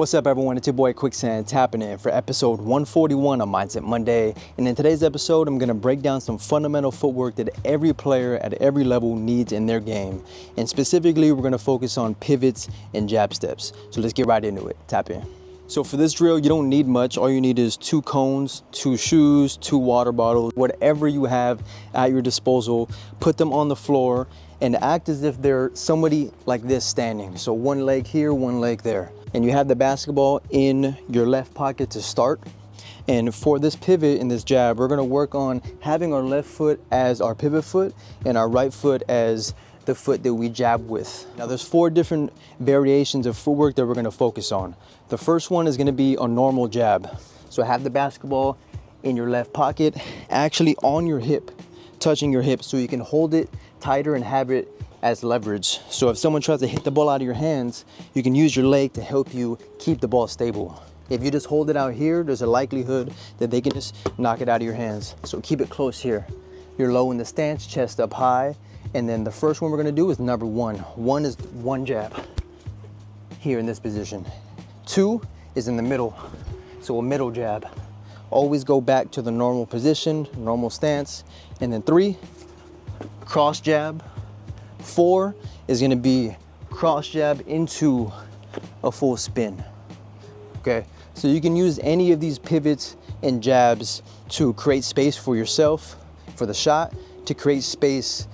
What's up, everyone? It's your boy Quicksand tapping in for episode 141 of Mindset Monday. And in today's episode, I'm going to break down some fundamental footwork that every player at every level needs in their game. And specifically, we're going to focus on pivots and jab steps. So let's get right into it. Tap in. So for this drill, you don't need much. All you need is 2 cones, 2 shoes, 2 water bottles, whatever you have at your disposal. Put them on the floor and act as if they're somebody like this standing. So one leg here, one leg there. And you have the basketball in your left pocket to start. And for this pivot in this jab, we're gonna work on having our left foot as our pivot foot and our right foot as the foot that we jab with. Now there's 4 different variations of footwork that we're gonna focus on. The first one is gonna be a normal jab. So have the basketball in your left pocket, actually on your hip, touching your hip, so you can hold it tighter and have it as leverage. So if someone tries to hit the ball out of your hands, you can use your leg to help you keep the ball stable. If you just hold it out here, there's a likelihood that they can just knock it out of your hands. So keep it close here. You're low in the stance, chest up high. And then the first one we're gonna do is number 1. 1 is one jab here in this position. 2 is in the middle, so a middle jab. Always go back to the normal position, normal stance. And then 3, cross jab. 4 is gonna be cross jab into a full spin. Okay, so you can use any of these pivots and jabs to create space for yourself, for the shot, to create space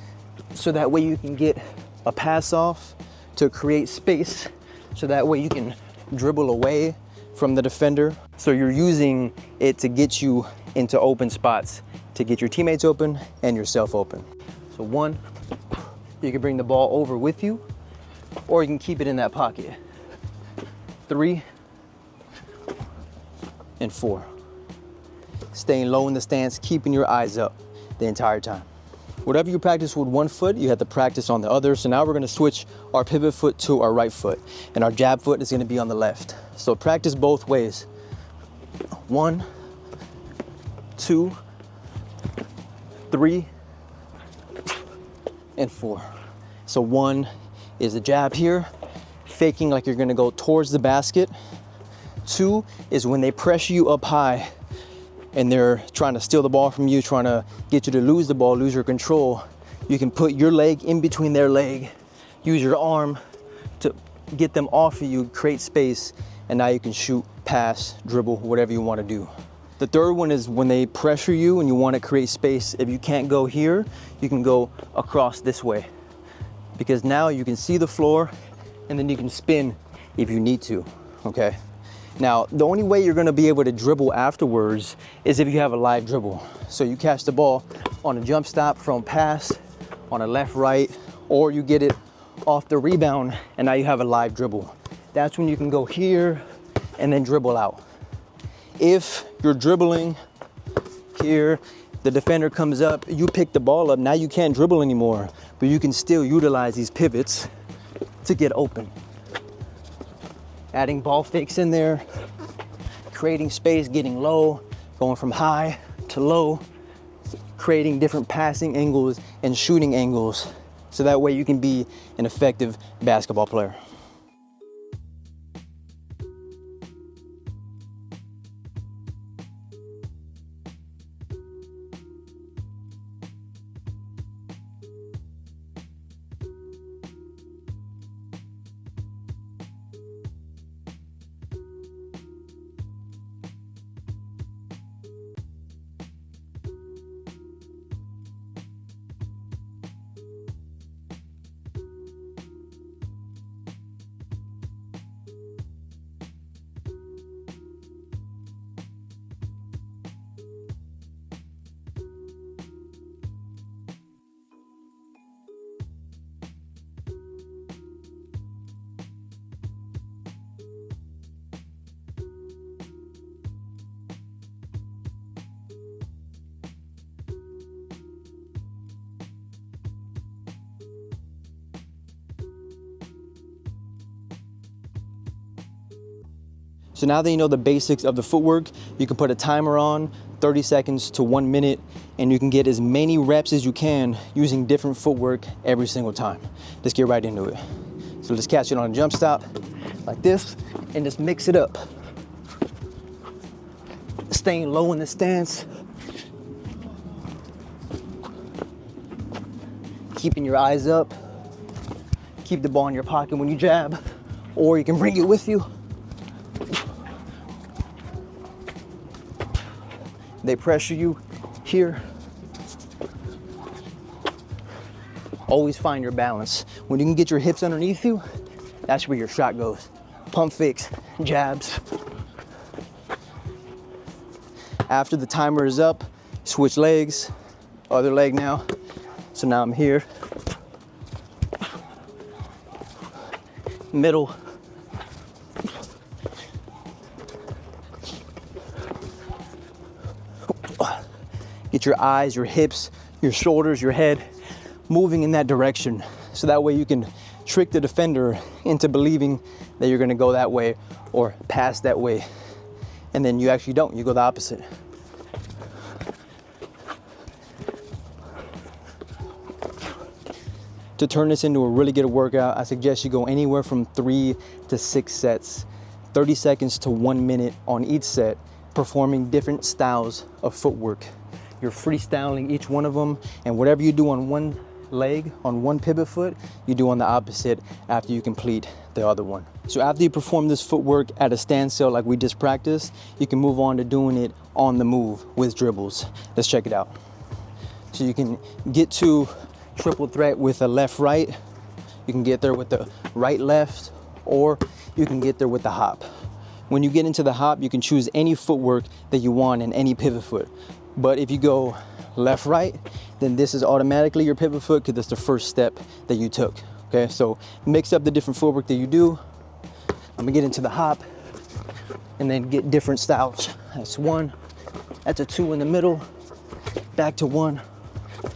so that way you can get a pass off, to create space so that way you can dribble away from the defender. So you're using it to get you into open spots, to get your teammates open and yourself open. So 1, you can bring the ball over with you, or you can keep it in that pocket. 3 and 4. Staying low in the stance, keeping your eyes up the entire time. Whatever you practice with one foot, you have to practice on the other. So now we're gonna switch our pivot foot to our right foot, and our jab foot is gonna be on the left. So practice both ways. 1, 2, 3, and 4. So 1 is a jab here, faking like you're gonna go towards the basket. 2 is when they pressure you up high and they're trying to steal the ball from you, trying to get you to lose the ball, lose your control. You can put your leg in between their leg, use your arm to get them off of you, create space, and now you can shoot, pass, dribble, whatever you wanna do. The third one is when they pressure you and you wanna create space. If you can't go here, you can go across this way, because now you can see the floor and then you can spin if you need to, okay? Now, the only way you're gonna be able to dribble afterwards is if you have a live dribble. So you catch the ball on a jump stop from pass, on a left, right, or you get it off the rebound and now you have a live dribble. That's when you can go here and then dribble out. If you're dribbling here, the defender comes up, you pick the ball up, now you can't dribble anymore, but you can still utilize these pivots to get open. Adding ball fakes in there, creating space, getting low, going from high to low, creating different passing angles and shooting angles, so that way you can be an effective basketball player. So now that you know the basics of the footwork, you can put a timer on, 30 seconds to 1 minute, and you can get as many reps as you can using different footwork every single time. Let's get right into it. So just catch it on a jump stop like this and just mix it up. Staying low in the stance. Keeping your eyes up. Keep the ball in your pocket when you jab, or you can bring it with you. They pressure you here. Always find your balance. When you can get your hips underneath you, that's where your shot goes. Pump fakes, jabs. After the timer is up, switch legs, other leg now. So now I'm here. Middle. Get your eyes, your hips, your shoulders, your head moving in that direction. So that way you can trick the defender into believing that you're gonna go that way or pass that way. And then you actually don't, you go the opposite. To turn this into a really good workout, I suggest you go anywhere from 3 to 6 sets, 30 seconds to 1 minute on each set, performing different styles of footwork. You're freestyling each one of them, and whatever you do on one leg, on one pivot foot, you do on the opposite after you complete the other one. So after you perform this footwork at a standstill like we just practiced, you can move on to doing it on the move with dribbles. Let's check it out. So you can get to triple threat with a left right, you can get there with the right left, or you can get there with the hop. When you get into the hop, you can choose any footwork that you want in any pivot foot. But if you go left right, then this is automatically your pivot foot because that's the first step that you took. Okay, so mix up the different footwork that you do. I'm gonna get into the hop and then get different styles. That's 1, that's a 2 in the middle, back to 1,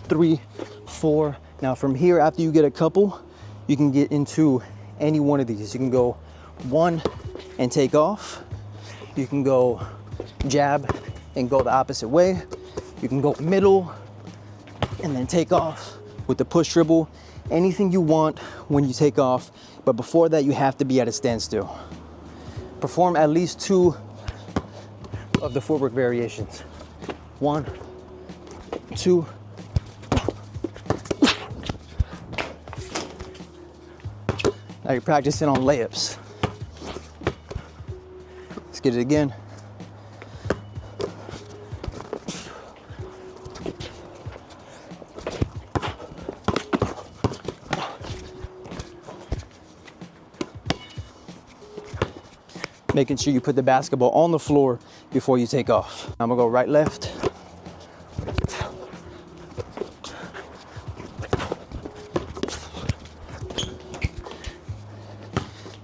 3, 4. Now from here, after you get a couple, you can get into any one of these. You can go 1 and take off. You can go jab and go the opposite way. You can go middle and then take off with the push dribble. Anything you want when you take off, but before that you have to be at a standstill. Perform at least 2 of the footwork variations. 1, 2. Now you're practicing on layups. Let's get it again. Making sure you put the basketball on the floor before you take off. I'm gonna go right, left.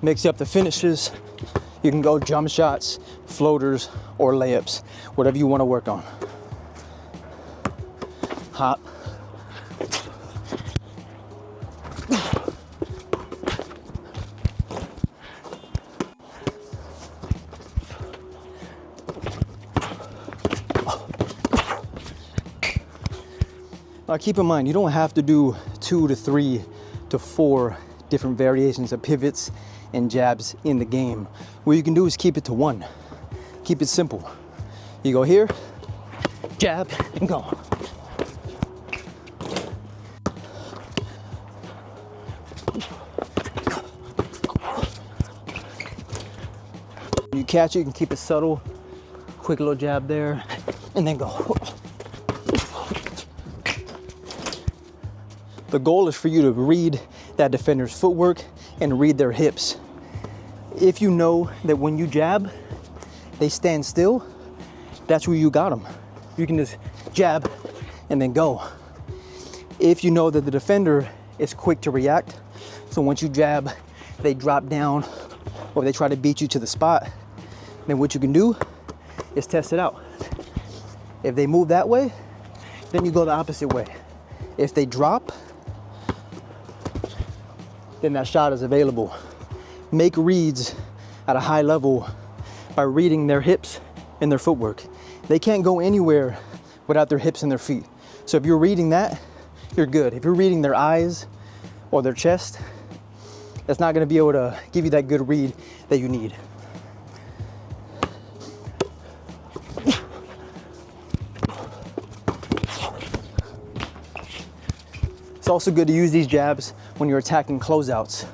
Mix up the finishes. You can go jump shots, floaters, or layups, whatever you want to work on. Hop. Now keep in mind, you don't have to do 2 to 3 to 4 different variations of pivots and jabs in the game. What you can do is keep it to 1. Keep it simple. You go here, jab, and go. You catch it, you can keep it subtle. Quick little jab there, and then go. The goal is for you to read that defender's footwork and read their hips. If you know that when you jab, they stand still, that's where you got them. You can just jab and then go. If you know that the defender is quick to react, so once you jab, they drop down or they try to beat you to the spot, then what you can do is test it out. If they move that way, then you go the opposite way. If they drop, then that shot is available. Make reads at a high level by reading their hips and their footwork. They can't go anywhere without their hips and their feet. So if you're reading that, you're good. If you're reading their eyes or their chest, that's not gonna be able to give you that good read that you need. It's also good to use these jabs when you're attacking closeouts.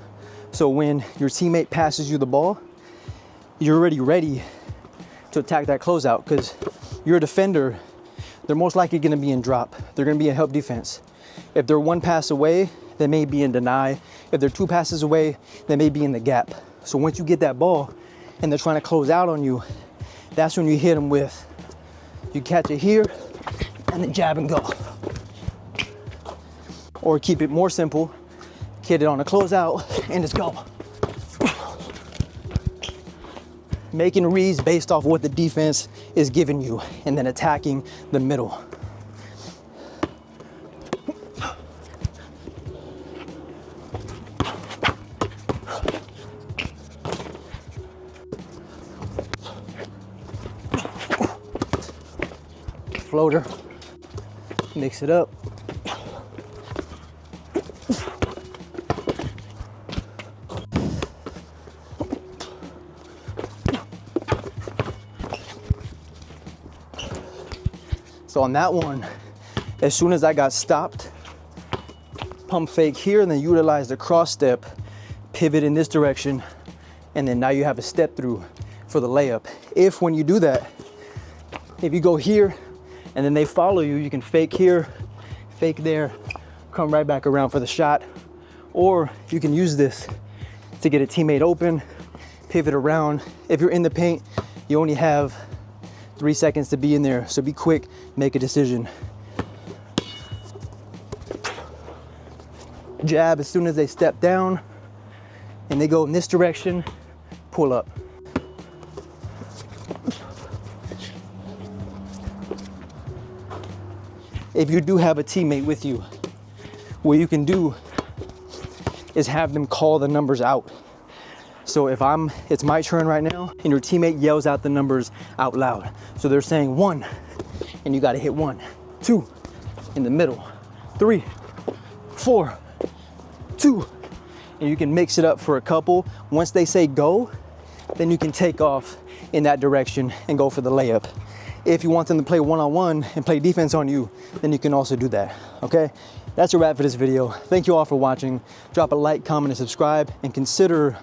So when your teammate passes you the ball, you're already ready to attack that closeout, because you're a defender. They're most likely gonna be in drop. They're gonna be in help defense. If they're one pass away, they may be in deny. If they're two passes away, they may be in the gap. So once you get that ball and they're trying to close out on you, that's when you hit them with, you catch it here and then jab and go. Or keep it more simple, get it on a closeout and just go. Making reads based off what the defense is giving you and then attacking the middle. Floater, mix it up. So on that one, as soon as I got stopped, pump fake here and then utilize the cross step, pivot in this direction, and then now you have a step through for the layup. If when you do that, if you go here and then they follow you, you can fake here, fake there, come right back around for the shot. Or you can use this to get a teammate open, pivot around. If you're in the paint, you only have 3 seconds to be in there, so be quick, make a decision. Jab as soon as they step down and they go in this direction, pull up. If you do have a teammate with you, what you can do is have them call the numbers out. So if it's my turn right now and your teammate yells out the numbers out loud. So they're saying 1 and you gotta hit 1, 2 in the middle, 3, 4, 2, and you can mix it up for a couple. Once they say go, then you can take off in that direction and go for the layup. If you want them to play one-on-one and play defense on you, then you can also do that, okay? That's a wrap for this video. Thank you all for watching. Drop a like, comment, and subscribe, and consider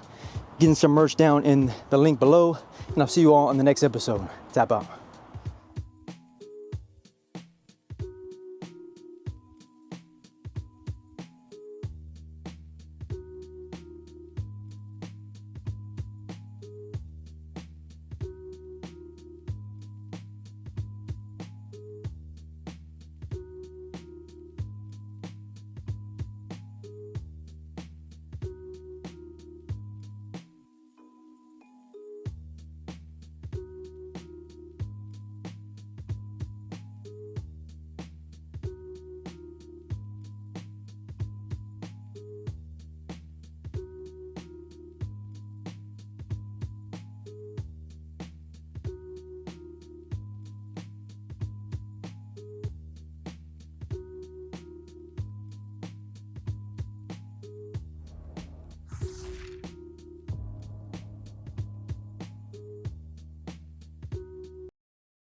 getting some merch down in the link below. And I'll see you all on the next episode. Tap out.